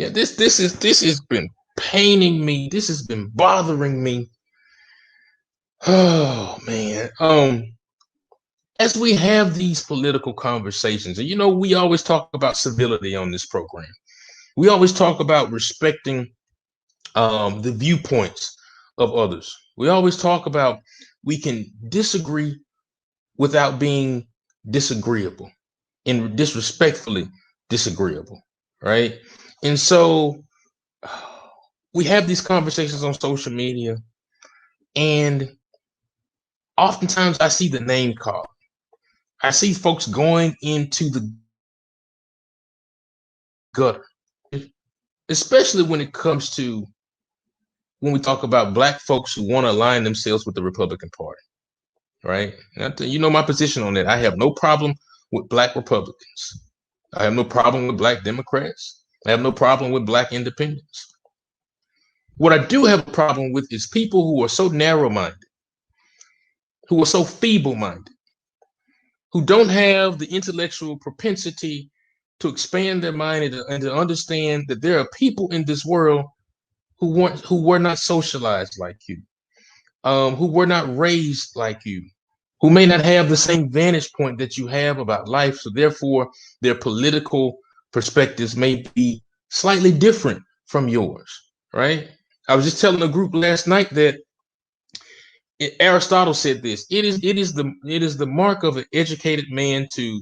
Yeah, this has been paining me. This has been bothering me. Oh man. As we have these political conversations, and we always talk about civility on this program. We always talk about respecting the viewpoints of others. We always talk about we can disagree without being disagreeable and disrespectfully disagreeable, right? And so we have these conversations on social media, and oftentimes I see the name call. I see folks going into the gutter, especially when it comes to when we talk about Black folks who want to align themselves with the Republican Party, right? And you know my position on that. I have no problem with Black Republicans. I have no problem with Black Democrats. I have no problem with Black independents. What I do have a problem with is people who are so narrow-minded, who are so feeble-minded, who don't have the intellectual propensity to expand their mind and to understand that there are people in this world who were not socialized like you, who were not raised like you, who may not have the same vantage point that you have about life. So therefore, their political perspectives may be slightly different from yours, right? I was just telling a group last night that Aristotle said this: it is the mark of an educated man to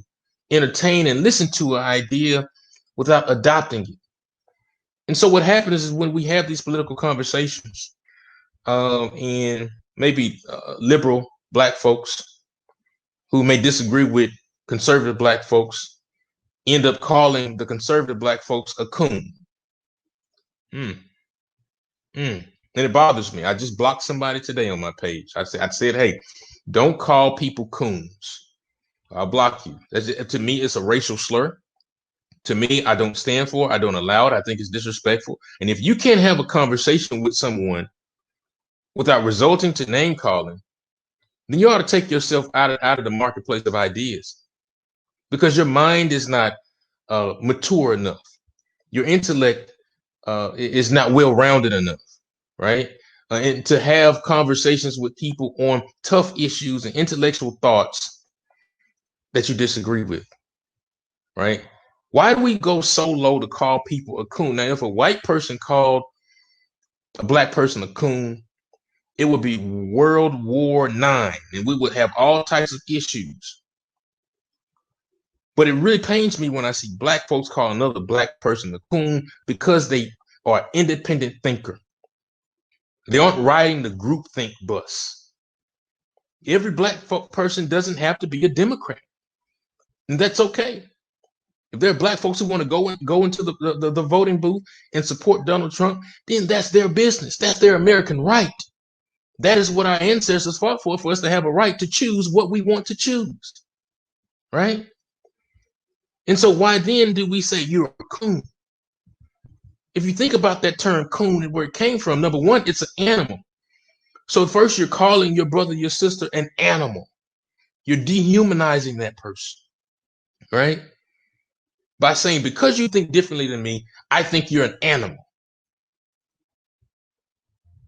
entertain and listen to an idea without adopting it. And so what happens is when we have these political conversations, and maybe liberal Black folks who may disagree with conservative Black folks end up calling the conservative Black folks a coon. Mm, mm. And it bothers me. I just blocked somebody today on my page. I said, hey, don't call people coons. I'll block you. To me, it's a racial slur. To me, I don't stand for it. I don't allow it. I think it's disrespectful. And if you can't have a conversation with someone without resulting to name calling, then you ought to take yourself out of the marketplace of ideas, because your mind is not mature enough. Your intellect is not well-rounded enough, right? And to have conversations with people on tough issues and intellectual thoughts that you disagree with, right? Why do we go so low to call people a coon? Now, if a white person called a Black person a coon, it would be World War IX, and we would have all types of issues. But it really pains me when I see Black folks call another Black person a coon because they are independent thinker. They aren't riding the groupthink bus. Every Black person doesn't have to be a Democrat, and that's okay. If there are Black folks who want to go into the voting booth and support Donald Trump, then that's their business. That's their American right. That is what our ancestors fought for us to have a right to choose what we want to choose, right? And so why then do we say you're a coon? If you think about that term coon and where it came from, number one, it's an animal. So first you're calling your brother, your sister an animal. You're dehumanizing that person, right? By saying, because you think differently than me, I think you're an animal.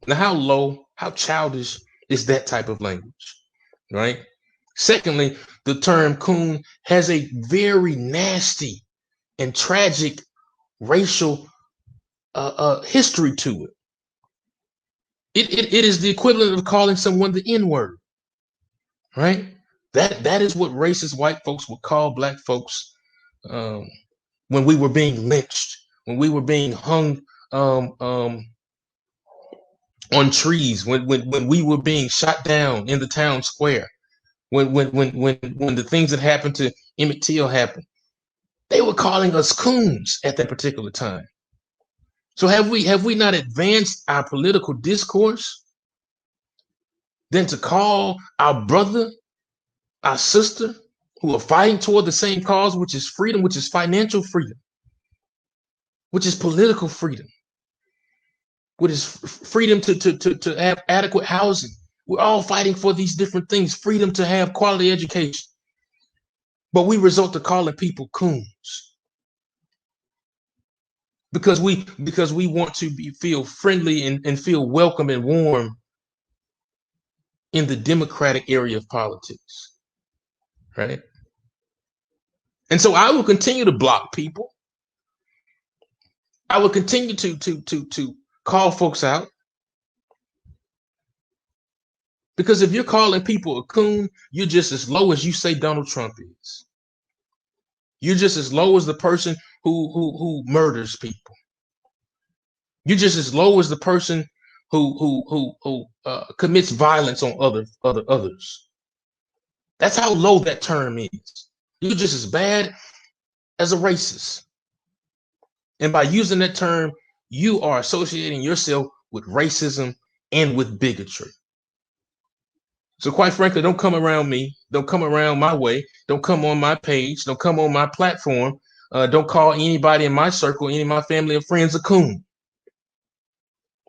Now, how low, how childish is that type of language, right? Secondly, the term coon has a very nasty and tragic racial history to it. It is the equivalent of calling someone the N-word, right? That is what racist white folks would call Black folks when we were being lynched, when we were being hung on trees, when we were being shot down in the town square, when the things that happened to Emmett Till happened. They were calling us coons at that particular time. So have we not advanced our political discourse than to call our brother, our sister, who are fighting toward the same cause, which is freedom, which is financial freedom, which is political freedom, which is freedom to have adequate housing. We're all fighting for these different things, freedom to have quality education. But we resort to calling people coons. because we want to feel friendly and feel welcome and warm in the democratic area of politics, right? And so I will continue to block people. I will continue to call folks out. Because if you're calling people a coon, you're just as low as you say Donald Trump is. You're just as low as the person who murders people. You're just as low as the person who commits violence on others. That's how low that term is. You're just as bad as a racist. And by using that term, you are associating yourself with racism and with bigotry. So quite frankly, don't come around me. Don't come around my way. Don't come on my page. Don't come on my platform. Don't call anybody in my circle, any of my family and friends, a coon.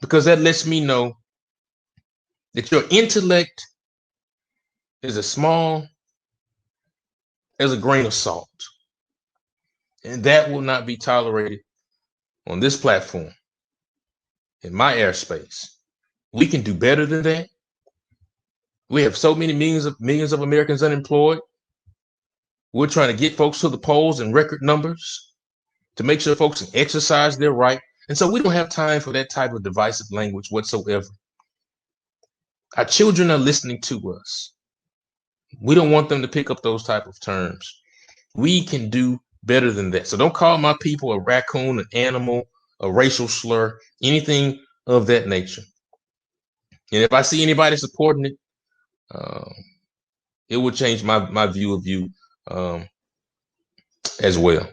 Because that lets me know that your intellect is as small as a grain of salt. And that will not be tolerated on this platform, in my airspace. We can do better than that. We have so many millions of Americans unemployed. We're trying to get folks to the polls in record numbers to make sure folks can exercise their right. And so we don't have time for that type of divisive language whatsoever. Our children are listening to us. We don't want them to pick up those type of terms. We can do better than that. So don't call my people a raccoon, an animal, a racial slur, anything of that nature. And if I see anybody supporting it, it will change my view of you as well.